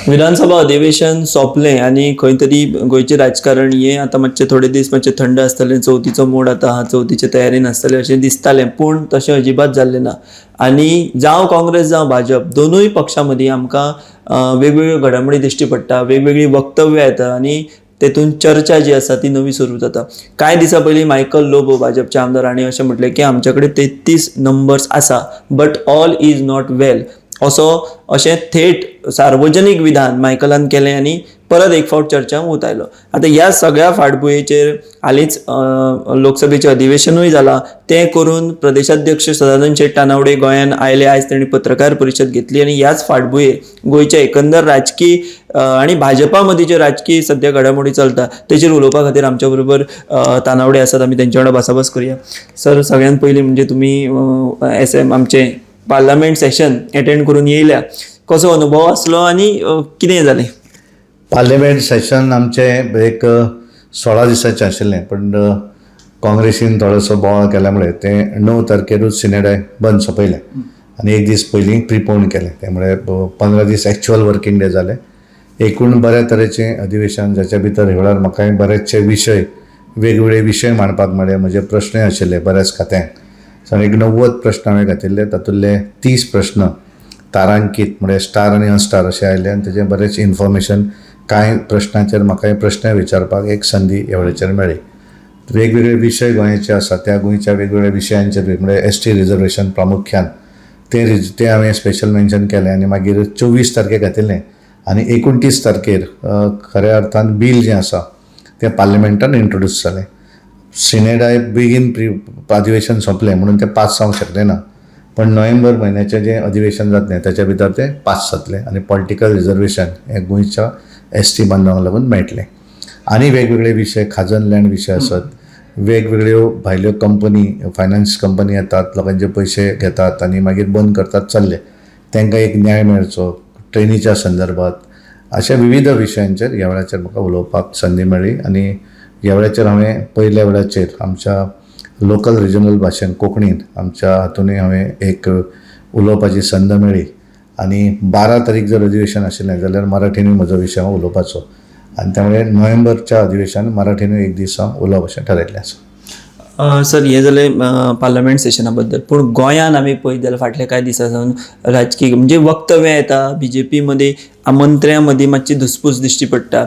विधानसभा अधिवेशन सोंपलें आनी खंय तरी गोंयचें राजकारण हें आतां मातशें थोडे दीस मातशें थंड आसतलें. चवथीचो मूड आतां हा, चवथीचे तयारेन आसतलें अशें दिसतालें, पूण तशें अजिबात जाल्लें ना. आनी जावं काँग्रेस जावं भाजप दोनूय पक्षां मदीं आमकां वेगवेगळ्यो घडामोडी दिश्टी पडटा, वेगवेगळी वक्तव्यां येता आनी तेतून चर्चा जी आसा ती नवी सुरू जाता. कांय दिसा पयलीं मायकल लोबो भाजपचे आमदार हांणी अशें म्हटलें की आमचे कडेन 33 नंबर्स आसा, बट ऑल इज नॉट वेल अशें थेट सार्वजनीक विधान मायकलान केलें आनी परत एक फावट चर्चांक वत आयलो. आतां ह्या सगळ्या फाटभुंयेचेर हालींच लोकसभेचें अधिवेशनूय जालां. तें करून प्रदेशाध्यक्ष सदानंद शेट तानावडे गोंयान आयले. आयज तांणी पत्रकार परिशद घेतली आनी ह्याच फाटभुंयेर गोंयच्या एकंदर राजकीय आनी भाजपा मदीं जे राजकीय सद्या घडामोडी चलता तेचेर उलोवपा खातीर आमच्या बरोबर तानावडे आसात. आमी तेंच्या वांगडा भासाभास करुया. सर, सगळ्यांत पयलीं म्हणजे तुमी SM आमचें पार्लमेंट सेशन अटेंड करून येयल्या, कसो अनुभव आसलो आनी कितें जालें? पार्लिमेंट सेशन आमचें एक 16 दिसाचें आशिल्लें, पण काँग्रेसीन थोडोसो बोवाळ केल्यामुळे तें 9 तारखेरूच सिनेडाय बंद सोंपयलें आनी एक दीस पयलीं प्रिपोन केलें. त्यामुळे 15 दीस एक्चुअल वर्किंग डे जाले. एकूण बऱ्या तरेचें अधिवेशन, जाच्या भितर ह्या वेळार म्हाकाय बरेचशे विशय, वेगवेगळे विशय मांडपाक मेळ्ळे. म्हजे प्रश्नय आशिल्ले बऱ्याच खात्यांक. एक 90 प्रश्न हांवें घातिल्ले, तातूंतले 30 प्रश्न तारांकीत म्हणजे स्टार आनी अनस्टार अशें आयले आनी तेजें बरेंच इन्फॉर्मेशन कांय प्रश्नांचेर म्हाका प्रश्न विचारपाक एक संदी ह्या वेळाचेर मेळ्ळी. वेगवेगळे विशय गोंयचे आसा, त्या गोंयच्या वेगवेगळ्या विशयांचेर म्हणजे ST रिजर्वेशन प्रामुख्यान ते हांवें स्पेशल मेन्शन केलें आनी मागीर 24 तारखेक घातिल्लें आनी 29 तारखेर खऱ्या अर्थान बील जें आसा तें पार्लिमेंटान इंट्रोड्यूस जालें. सिनेडाय बेगीन अधिवेशन सोंपलें म्हणून तें पास जावंक शकलें ना, पण नोव्हेंबर म्हयन्याचें जें अधिवेशन जातलें ताच्या भितर तें पास जातलें आनी पॉलिटिकल रिजर्वेशन हें गोंयच्या ST बांदवांक लागून मेळटलें. आनी वेगवेगळे विशय, खाजन लँड विशय आसत, वेगवेगळ्यो भायल्यो कंपनी, फायनान्स कंपनी येतात, लोकांचे पयशे घेतात आनी मागीर बंद करतात चल्ले, तांकां एक न्याय मेळचो, ट्रेनीच्या संदर्भात, अशा विविध विशयांचेर ह्या वेळाचेर म्हाका उलोवपाक संदी मेळ्ळी. आनी ह्या वेळाचेर हांवें पयल्या वेळाचेर आमच्या लोकल रिजनल भाशेन कोंकणीन आमच्या हातूंतय हांवें एक उलोवपाची संद मेळ्ळी. आनी 12 तारीख जर अधिवेशन आशिल्लें जाल्यार मराठीनूय म्हजो विशय हांव उलोवपाचो आनी त्यामुळे नोव्हेंबरच्या अधिवेशन मराठीनूय एक दीस हांव उलोवप अशें थारायिल्लें आसा. सर, हें जालें पार्लमेंट सेशना बद्दल. पूण गोंयान आमी पळयत जाल्यार फाटल्या कांय दिसा सावन राजकीय म्हणजे वक्तव्यां येता, BJP मदीं मंत्र्यां मदीं मातशी धुसपूस दिश्टी पडटा.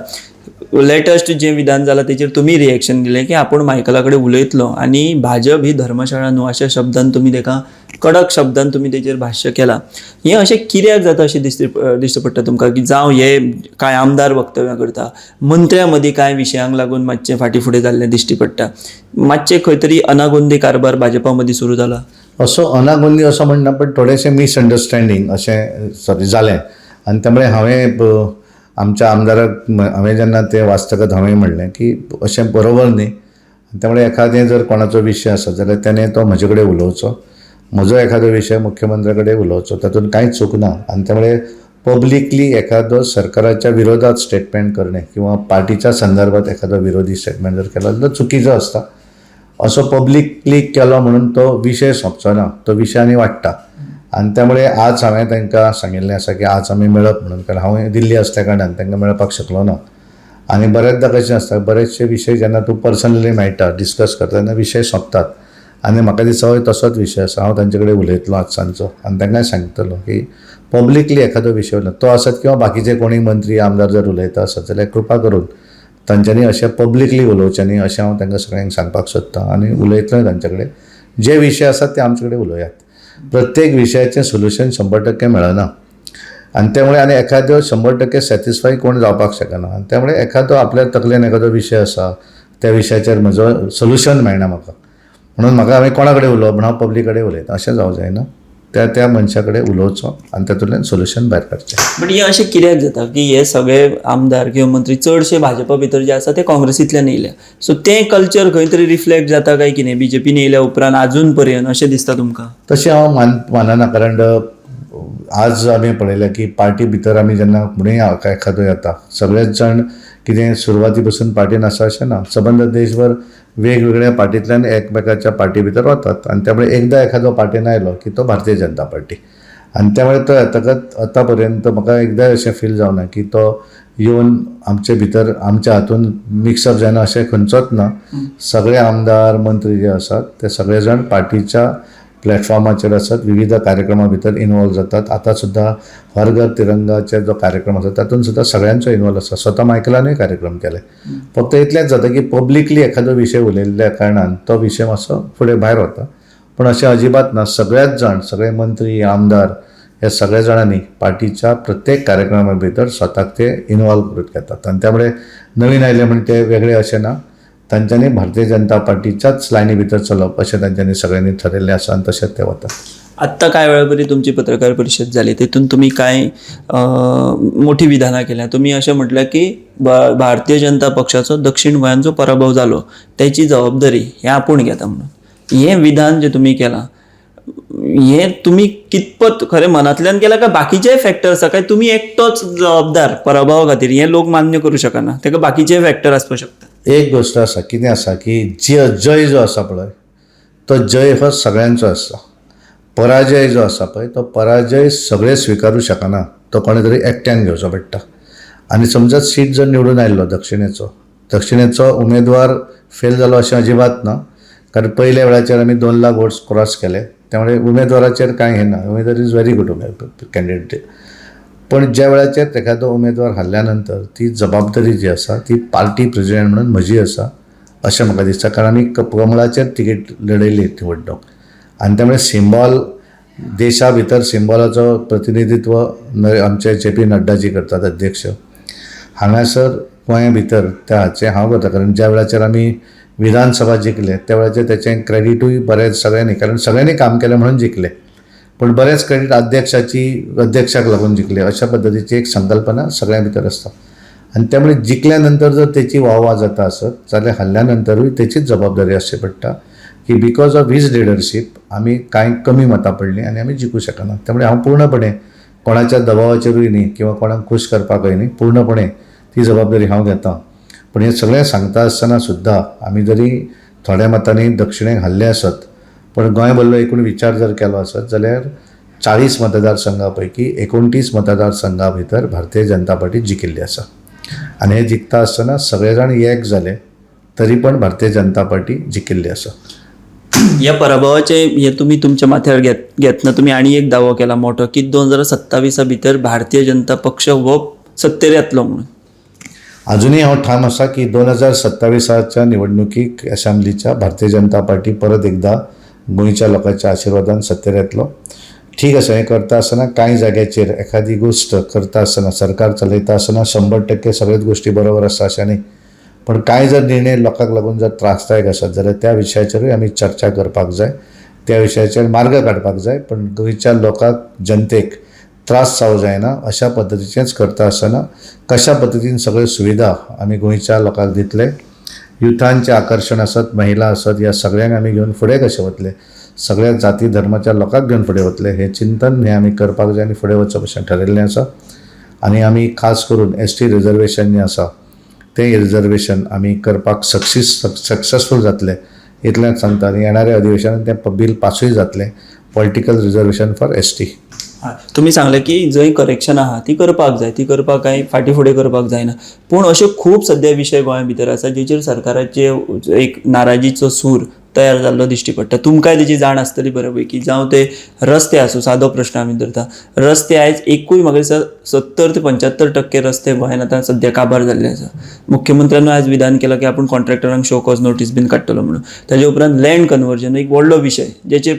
लेटस्ट जें विधान जालां तेचेर तुमी रिएक्शन दिलें की आपूण मायकला कडेन उलयतलो आनी भाजप ही धर्मशाळा न्हू अशा शब्दान तुमी ताका कडक शब्दान तुमी तेचेर भाश्य केलां. हें अशें कित्याक जाता अशें दिश्टी पडटा तुमकां की जावं हे कांय आमदार वक्तव्यां करता, मंत्र्यां मदीं कांय विशयांक लागून मातशें फाटीं फुडें जाल्लें दिश्टी पडटा, मातशें खंय तरी अनागोंदी कारबार भाजपा मदीं सुरू जाला? असो अनागोंदी असो म्हणना, पण थोडेशें मिसअंडरस्टँडींग अशें जालें आनी त्यामुळे हांवें आमच्या आमदाराक हांवें जेन्ना तें वाचतकच हांवें म्हणलें की अशें बरोबर न्ही. त्यामुळे एखादें जर कोणाचो विशय आसा जाल्यार तेणें तो म्हजे कडेन उलोवचो, म्हजो एखादो विशय मुख्यमंत्र्या कडेन उलोवचो, तातूंत कांयच चूक ना. आनी त्यामुळे पब्लिकली एखादो सरकाराच्या विरोधात स्टेटमेंट करणे किंवा पार्टीच्या संदर्भात एखादो विरोधी स्टेटमेंट जर केलो जाल्यार चुकीचो आसता. असो पब्लिकली केलो म्हणून तो विशय सोंपचो ना, तो विशय आनी वाडटा. आनी त्यामुळे आज हांवें तांकां सांगिल्लें आसा की आज आमी मेळप म्हणून, कारण हांव दिल्ली आसल्या कारणान तांकां मेळपाक शकलो ना. आनी बरेचदां कशें आसता, बरेचशे विशय जेन्ना तूं पर्सनली मेळटा, डिस्कस करता तेन्ना विशय सोंपतात. आनी म्हाका दिसता तसोच विशय आसा. हांव तांचे कडेन उलयतलो आज सांजचो आनी तांकांय सांगतलो की पब्लिकली एखादो विशय उलयता तो आसत किंवा बाकीचे कोणी मंत्री आमदार जर उलयता आसत जाल्यार कृपा करून तांच्यांनी अशें पब्लिकली उलोवचें न्ही अशें हांव तांकां सगळ्यांक सांगपाक सोदतां. आनी उलयतलोय तांचे कडेन. जे विशय आसात ते आमचे कडेन उलोवयात. प्रत्येक विशयाचें सोल्युशन 100% मेळना आनी त्यामुळे आनी एखाद्यो 100% सॅटिस्फाय कोण जावपाक शकना. आनी त्यामुळे एखादो आपल्या तकलेन एखादो विशय आसा, त्या विशयाचेर म्हजो सोल्युशन मेळना म्हाका, म्हणून म्हाका हांवें कोणा कडेन उलोवप म्हणून हांव पब्लीक कडेन उलयतां अशें जावं जायना. त्या मनशा कडेन उलोवचो आनी तातूंतल्यान सोल्युशन भायर काडचें. बट हें अशें कित्याक जाता की हे सगळे आमदार किंवा मंत्री चडशे भाजपा भितर जे आसा ते काँग्रेसींतल्यान येयल्या, सो तें कल्चर खंय तरी रिफ्लेक्ट जाता काय कितें BJPन येयल्या उपरांत अजून पर्यंत अशें दिसता तुमकां? तशें हांव मानना, कारण आज आमी पळयलें की पार्टी भितर आमी जेन्ना फुडें एखादो येता, सगळेच जाण कितें सुरवाती पासून पार्टीन आसा अशें ना. सबंद देशभर वेगवेगळ्या पार्टींतल्यान एकमेकाच्या पार्टी भितर वतात आनी त्यामुळे एकदां एखादो पार्टीन आयलो की तो भारतीय जनता पार्टी. आनी त्या वेळार तो येतकच आतां पर्यंत म्हाका एकदांय अशें फील जावना की तो येवन आमचे भितर आमच्या हातून मिक्सअप जायना अशें खंयचोच ना. सगळे आमदार मंत्री जे आसात ते सगळे जाण पार्टीच्या प्लॅटफॉर्माचेर आसात, विविध कार्यक्रमां भितर इनवॉल्व जातात. आतां सुद्दां हर घर तिरंगाचे जो कार्यक्रम आसा तातूंत सुद्दां सगळ्यांचो इनवॉल्व आसा. स्वता मायकलानूय कार्यक्रम केले. फक्त इतलेंच जाता की पब्लिकली एखादो विशय उलयल्ल्या कारणान तो विशय मातसो फुडें भायर वता. पूण अशें अजिबात ना. सगळेच जाण, सगळे मंत्री, आमदार हे सगळे जाणांनी पार्टीच्या प्रत्येक कार्यक्रमा भितर स्वताक ते इनवॉल्व करून घेतात. आनी त्यामुळे नवीन आयले म्हण ते वेगळे अशें ना. तांच्यांनी भारतीय जनता पार्टीच्याच लायनी भितर चलप अशें तांच्यांनी सगळ्यांनी ठरयल्लें आसा आनी तशेंच ते वतात. आत्ता काय वेळापरी तुमची पत्रकार परिषद झाली, तितून तुम्ही काय मोठी विधानां केल्या. तुम्ही अशें म्हटलें की भारतीय जनता पक्षाचो दक्षिण गोंयान जो पराभव जालो त्याची जबाबदारी हे आपूण घेता म्हणून हें विधान जे तुम्ही केलां हें तुम्ही कितपत खरें मनांतल्यान केलां काय बाकीचे फॅक्टर आसा काय तुमी एकटोच जबाबदार पराभवा खातीर हें लोक मान्य करूं शकना, ताका बाकीचे फॅक्टर आसपाक शकता. एक गोष्ट आसा, कितें आसा की जय जो आसा पळय तो जय हो सगळ्यांचो आसता. पराजय जो आसा पळय तो पराजय सगळे स्विकारूं शकना, तो कोणे तरी एकट्यान घेवचो पडटा. आनी समजा सीट जर निवडून आयल्लो दक्षिणेचो उमेदवार फेल जालो अशें अजिबात ना. कारण पयल्या वेळाचेर आमी 2 लाख वोट्स क्रॉस केले, त्यामुळे उमेदवाराचेर कांय हें ना. उमेदवार इज व्हेरी गूड कॅन्डिडेट. पण ज्या वेळाचेर एखादो उमेदवार हारल्या नंतर ती जबाबदारी जी आसा ती पार्टी प्रेजिडेंट म्हणून म्हजी आसा अशें म्हाका दिसता. कारण आमी कमळाचेर तिकेट लडयली निवडणूक आनी त्यामुळे सिंबॉल देशा भितर सिंबॉलाचो प्रतिनिधित्व आमचे JP नड्डाजी करतात अध्यक्ष. हांगासर गोंया भितर त्या हाचें हांव करता. कारण ज्या वेळाचेर आमी विधानसभा जिखले त्या वेळाचेर तेचें क्रेडिटूय बरेंच सगळ्यांनी, कारण सगळ्यांनी काम केलें म्हणून जिखले, पण बरेंच क्रेडीट अध्यक्षाक लागून जिखले अशा पद्दतीची एक संकल्पना सगळ्यां भितर आसता. आनी त्यामुळे जिखल्या नंतर जर तेची वाह जाता आसत जाल्यार हारल्या नंतरूय तेचीच जबाबदारी आसची पडटा की बिकॉज ऑफ हीज लिडरशीप आमी कांय कमी मतां पडलीं आनी आमी जिखूं शकना. त्यामुळे हांव पूर्णपणे कोणाच्या दबावाचेरूय न्ही किंवा कोणाक खूश करपाकय न्ही, पूर्णपणे ती जबाबदारी हांव घेतां. पण हें सगळें सांगता आसतना सुद्दां आमी जरी थोड्या मतांनी दक्षिणेक हारले आसत पण गोंय भल्लो एकूण विचार जर केलो आसत जाल्यार 40 मतदारसंघां पैकी 29 मतदारसंघां भितर भारतीय जनता पार्टी जिखिल्ली आसा. आनी हें जिखता आसतना सगळे जाण एक जाले तरी पण भारतीय जनता पार्टी जिखिल्ली आसा. या पराभवाचे हे तुम्ही तुमच्या माथ्यार घेतना तुम्ही आणि एक दावो केला मोठो की 2027 भितर भारतीय जनता पक्ष हो सत्तेर येतलो म्हणून. अजूनही हांव ठाम आसा की 2027च्या निवडणुकीक असेंब्लीच्या भारतीय जनता पार्टी परत एकदा गोंयच्या लोकांच्या आशिर्वादान सत्तेर येतलो. ठीक आसा, हें करता आसतना कांय जाग्याचेर एखादी गोश्ट करता आसतना सरकार चलयता आसतना 100% सगळ्योच गोश्टी बरोबर आसा अशें न्ही. पण कांय जर निर्णय लोकांक लागून जर त्रासदायक आसत जाल्यार त्या विशयाचेरूय आमी चर्चा करपाक जाय, त्या विशयाचेर मार्ग काडपाक जाय. पण गोंयच्या लोकांक जनतेक त्रास जावं जायना अशा पद्दतीचेंच करता आसतना कशा पद्दतीन सगळ्यो सुविधा आमी गोंयच्या लोकांक दितले, युथांचें आकर्शण आसत, महिला आसत, ह्या सगळ्यांक आमी घेवन फुडें कशें वतले, सगळ्या जाती धर्माच्या लोकांक घेवन फुडें वतले हें चिंतन हें आमी करपाक जाय आनी फुडें वचप अशें ठरयल्लें आसा. आनी आमी खास करून ST रिजर्वेशन जें आसा तें रिजर्वेशन आमी करपाक सक्सेसफूल जातले इतलेंच सांगता. आनी येणाऱ्या अधिवेशनांत तें बिल पासूय जातलें, पॉलिटिकल रिजर्वेशन फॉर ST. तुम्ही सांगले की जंय करेक्शन आहा ती करपाक जाय, ती करपाक कांय फाटी फुडें करपाक जायना. पूण अशे खूब सद्या विशय गोंया भितर आसा जेचेर सरकाराचे एक नाराजीचो सूर तयार जाल्लो दिश्टी पडटा. तुमकांय तेची जाण आसतली बरे पैकी. जावं ते रस्ते आसूं, सादो प्रश्न आमी धरता. रस्ते आयज एकूय म्हाका दिसता 70 ते 75% रस्ते गोंयान आतां सद्या काबार जाल्ले आसा. मुख्यमंत्र्यान आयज विधान केलां की आपूण कॉन्ट्रॅक्टरांक शो कॉज नोटीस बीन काडटलो म्हणून. ताजे उपरांत लँड कन्वर्जन एक व्हडलो विशय जेचे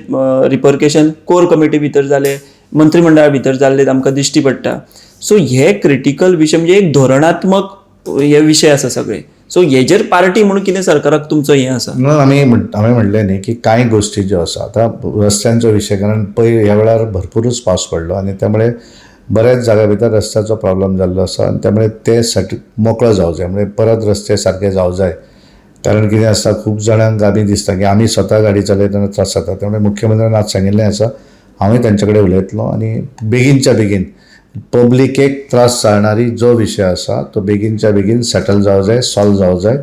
रिपरकेशन कोर कमिटी भितर जाले, मंत्रिमंडळा भितर जाल्ले आमकां दिश्टी पडटा. सो हे क्रिटिकल विशय म्हणजे एक धोरणात्मक हे विशय आसा सगळे. सो हेजेर पार्टी म्हणून कितें सरकाराक तुमचो हें आसा? हांवें म्हणलें न्ही की कांय गोश्टी ज्यो आसा आतां रस्त्यांचो विशय, कारण ह्या वेळार भरपूरच पावस पडलो आनी त्यामुळे बऱ्याच जाग्या भितर रस्त्याचो प्रॉब्लेम जाल्लो आसा आनी त्यामुळे ते मोकळो जावं जाय, म्हणजे परत रस्ते सारके जावं जाय. कारण कितें आसता खूब जाणांक आमी दिसता की आमी स्वता गाडी चलयतना त्रास जाता. त्यामुळे मुख्यमंत्र्यान आज सांगिल्लें आसा, हांवें तांचे कडेन उलयतलो आनी बेगीनच्या बेगीन पब्लिकेक त्रास जाणणारी जो विशय आसा तो बेगीनच्या बेगीन सेटल जावं जाय, सॉल्व जावं जाय.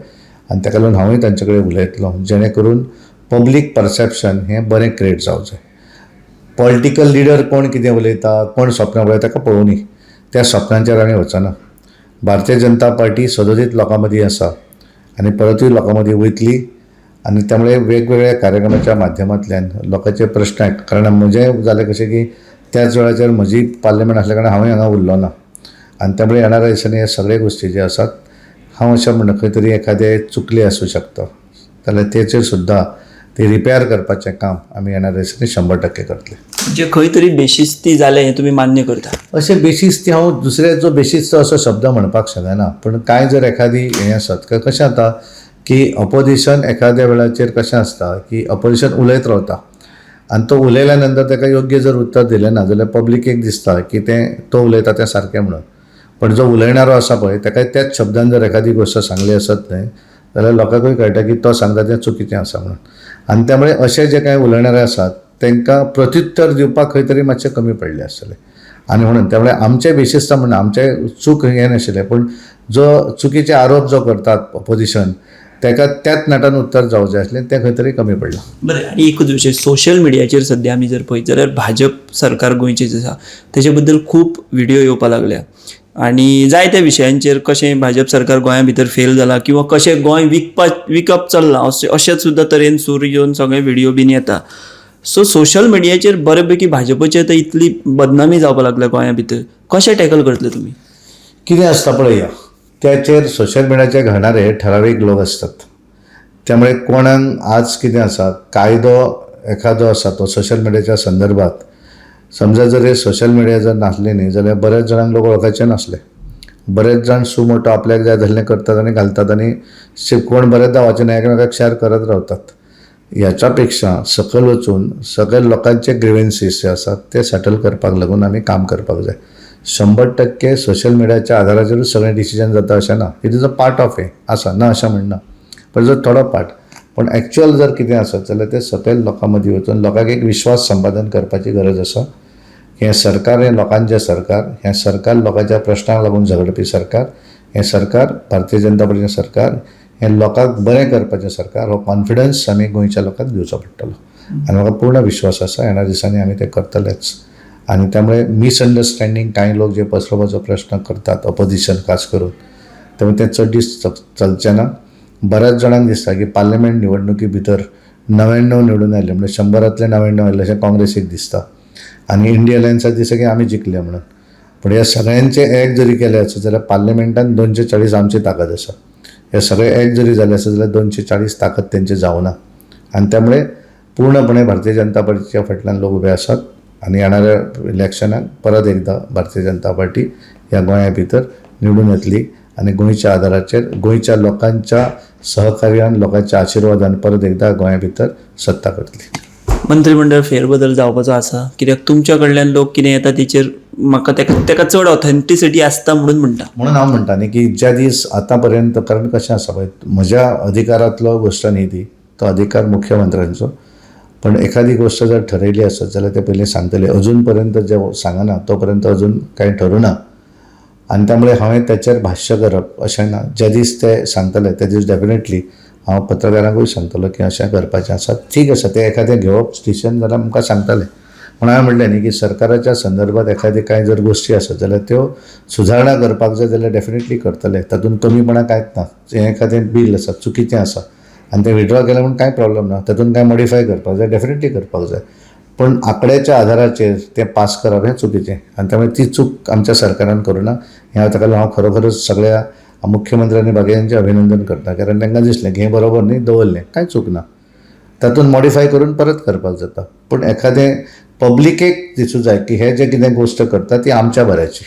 आनी ताका लागून हांवूय तांचे कडेन उलयतलो जेणे करून पब्लीक परसेप्शन हें बरें क्रिएट जावं जाय. पॉलिटिकल लिडर कोण कितें उलयता, कोण सपनां पळयता ताका पळोवनी, त्या सपनांचेर आमी वचना. भारतीय जनता पार्टी सदोदीत लोकां मदीं आसा आनी परतूय लोकां मदीं वयतली. आनी त्यामुळे वेगवेगळ्या कार्यक्रमाच्या माध्यमांतल्यान लोकांचे प्रश्न कारण म्हजें जालें कशें की त्याच वेळाचेर म्हजी पार्लिमेंट आसल्या कारणान हांवूय हांगा उरलो ना. आनी त्यामुळे येणाऱ्या दिसांनी हे सगळे गोश्टी जे आसात हांव अशें म्हणना खंय तरी एखादें चुकलें आसूं शकता जाल्यार तेचेर सुद्दां ते रिपेर करपाचें काम आमी येणाऱ्या दिसांनी 100% करतले. जे खंय तरी बेशिस्ती जालें हें तुमी मान्य करता? अशें बेशिस्ती हांव दुसऱ्याचो बेशिस्त असो शब्द म्हणपाक शकना. पूण कांय जर एखादी हें आसत कशें जाता की अपोजिशन एखाद्या वेळाचेर कशें आसता की अपोजिशन उलयत रावता आनी तो उलयल्या नंतर ताका योग्य जर उत्तर दिलें ना जाल्यार पब्लिकेक दिसता की तो उलयता तें सारकें म्हणून. पण जो उलयणारो आसा पळय ताका त्याच शब्दान जर एखादी गोश्ट सांगली आसत न्हय जाल्यार लोकांकूय कळटा की तो सांगता तें चुकीचें आसा म्हणून. आनी त्यामुळे अशे जे कांय उलयणारे आसात तांकां प्रत्युत्तर दिवपाक खंय तरी मातशें कमी पडलें आसतलें. आनी म्हणून त्यामुळे आमचे बेशिस्त म्हणना आमचे चूक हें नाशिल्लें, पूण जो चुकीचे आरोप जो करतात अपोजिशन ताका त्याच नाटान उत्तर जावं जाय आसलें तें खंय तरी कमी पडलां. बरें, आनी एकूच विशय, सोशल मिडियाचेर सद्या आमी जर पळयत जाल्यार भाजप सरकार गोंयचें जें आसा तेजे बद्दल खूब व्हिडियो येवपाक लागल्या आनी जायत्या विशयांचेर कशें भाजप सरकार गोंया भितर फेल जाला किंवा कशें गोंय विकप चल्लां अशेंच सुद्दां तरेन सूर येवन सगळे व्हिडियो बीन येता. सो सोशल मिडियाचेर बऱ्यापैकी भाजपची आतां इतली बदनामी जावपाक लागल्या गोंया भितर, कशें टॅकल करतले तुमी? कितें आसता पळया, त्याचेर सोशल मिडियाचेर घडणारे ठरावीक लोक असतात. त्यामुळे कोणाक आज कितें आसा कायदो एखादो आसा तो सोशल मिडियाच्या संदर्भात समजा जर हे सोशल मिडिया जर नासलें न्ही जाल्यार बरेच जाणांक लोक वळखचे नासले. बरेच जाण सुमोटो आपल्याक जाय तसलें करतात आनी घालतात आनी कोण बरेचदा वाचना एकामेकाक शेअर करत रावतात. ह्याच्या पेक्षा सकयल वचून सगळ्या लोकांचे ग्रिव्हन्सीस जे आसात ते सेटल करपाक लागून आमी काम करपाक जाय. 100% सोशल मिडियाच्या आधाराचेरूच सगळें डिसिजन जाता अशें ना. It is a part of हे आसा ना अशें म्हणना, पण जो थोडो पार्ट. पण एक्चुअल जर कितें आसत जाल्यार ते सकयल लोकां मदीं वचून लोकांक एक विश्वास संपादन करपाची गरज आसा. हें सरकार हें लोकांचें सरकार, हें सरकार लोकांच्या प्रश्नांक लागून झगडपी सरकार, हें सरकार भारतीय जनता पार्टीचें सरकार, हें लोकांक बरें करपाचें सरकार. हो कॉन्फिडन्स आमी गोंयच्या लोकांक दिवचो पडटलो आनी म्हाका पूर्ण विश्वास आसा येणाऱ्या दिसांनी आमी ते करतलेच. आनी त्यामुळे मिसअंडरस्टँडींग कांय लोक जे पसरवपाचो प्रश्न करतात अपोजिशन खास करून त्यामुळे ते चड दीस चलचें ना. बऱ्याच जाणांक दिसता की पार्लिमेंट निवडणुकी भितर 99 निवडून आयले म्हणजे 100रांतले 99 आयले अशें काँग्रेसीक दिसता आनी इंडिया अलायन्साक दिसता की आमी जिखले म्हणून. पूण ह्या सगळ्यांचे एक जरी केले आसत जाल्यार पार्लिमेंटान 240 आमची ताकद आसा. हे सगळे एक जरी जाले आसत जाल्यार 240 ताकद तेंची जावना. आनी त्यामुळे पूर्णपणे भारतीय जनता पार्टीच्या फाटल्यान लोक उबे आसात आनी येणाऱ्या इलेक्शनाक परत एकदा भारतीय जनता पार्टी ह्या गोंया भितर निवडून येतली आनी गोंयच्या आदाराचेर गोंयच्या लोकांच्या सहकार्यान लोकांच्या आशिर्वादान परत एकदा गोंया भितर सत्ता करतली. मंत्रिमंडळ फेरबदल जावपाचो आसा कित्याक तुमच्या कडल्यान लोक कितें येता तेचेर म्हाका तेका चड ऑथेंटिसिटी आसता म्हणून म्हणटा. म्हणून हांव म्हणटा न्ही की ज्या दीस आतां पर्यंत कारण कशें आसा पळय म्हज्या अधिकारांतलो गोश्ट न्ही ती तो अधिकार मुख्यमंत्र्यांचो. पण एखादी गोष्ट जर ठरयली आसत जाल्यार ते पयलीं सांगतले. अजून पर्यंत जे सांगना तो पर्यंत अजून कांय ठरूना आनी त्यामुळे हांवें ताचेर भाश्य करप अशें ना. ज्या दीस ते सांगतले त्या दीस डेफिनेटली हांव पत्रकारांकूय सांगतलो की अशें करपाचें आसा. ठीक आसा तें एखादें घेवप डिसिजन जाल्यार आमकां सांगतले. पूण हांवें म्हणलें न्ही की सरकाराच्या संदर्भात एखादी कांय जर गोश्टी आसत जाल्यार त्यो सुदारणा करपाक जाय जाल्यार डेफिनेटली करतले. तातूंत कमीपणां कांयच ना. जें एखादें बील आसा चुकीचें आसा आनी तें विड्रॉ केलें म्हणून कांय प्रॉब्लेम ना. तातूंत कांय मॉडिफाय करपाक जाय डेफिनेटली करपाक जाय. पण आंकड्याच्या आधाराचेर तें पास करप हें चुकीचें आनी त्यामुळे ती चूक आमच्या सरकारान करूना. हें ताका लागून हांव खरोखरच सगळ्या मुख्यमंत्र्यांनी बाकीच्यांचें अभिनंदन करता कारण तांकां दिसलें की हें बरोबर न्ही दवरलें कांय चूक ना. तातूंत मॉडिफाय करून परत करपाक जाता. पूण एखादें पब्लिकेक दिसूं जाय की हें जें कितें गोश्ट करता ती आमच्या बऱ्याची.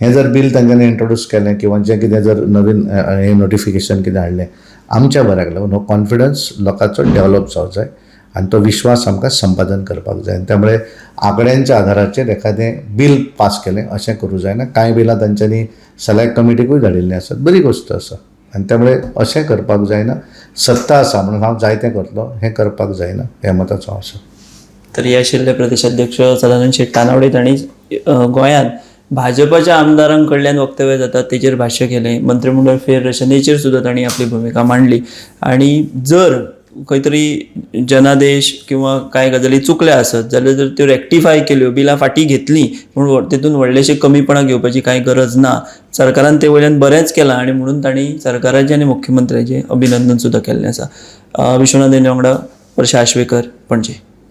हें जर बील तांच्यांनी इंट्रोड्यूस केलें किंवा जें कितें जर नवीन हें नोटिफिकेशन कितें हाडलें आमच्या बऱ्याक लागून हो कॉन्फिडन्स लोकांचो डेवलप जावंक जाय आनी तो विश्वास आमकां संपादन करपाक जाय. त्यामुळे आंकड्यांच्या आधाराचेर एखादें बील पास केलें अशें करूं जायना. कांय बिलां तांच्यांनी सिलेक्ट कमिटीकूय धाडिल्लीं आसात बरी गोश्ट आसा आनी त्यामुळे अशें करपाक जायना. सत्ता आसा म्हणून हांव जायतें करतलो हें करपाक जायना ह्या मताचो हांव आसा. तर हे आशिल्ले प्रदेशाध्यक्ष सदानंद शेट कानावडे तांणी गोंयांत भाजपाच्या आमदारां कडल्यान वक्तव्य जातात तेचेर भाश्य केलें. मंत्रिमंडळ फेर रचनेचेर सुद्दां तांणी आपली भुमिका मांडली. आनी जर खंय तरी जनादेश किंवा कांय गजाली चुकल्या आसत जाल्यार जर त्यो रेक्टिफाय केल्यो, बिलां फाटीं घेतलीं पूण तितून व्हडलेशे कमीपणां घेवपाची कांय गरज ना. सरकारान ते वयल्यान बरेंच केलां आनी म्हणून तांणी सरकाराचें आनी मुख्यमंत्र्याचें अभिनंदन सुद्दां केल्लें आसा. विश्वनाथ हेजे वांगडा वर्षा आशवेकर, पणजे.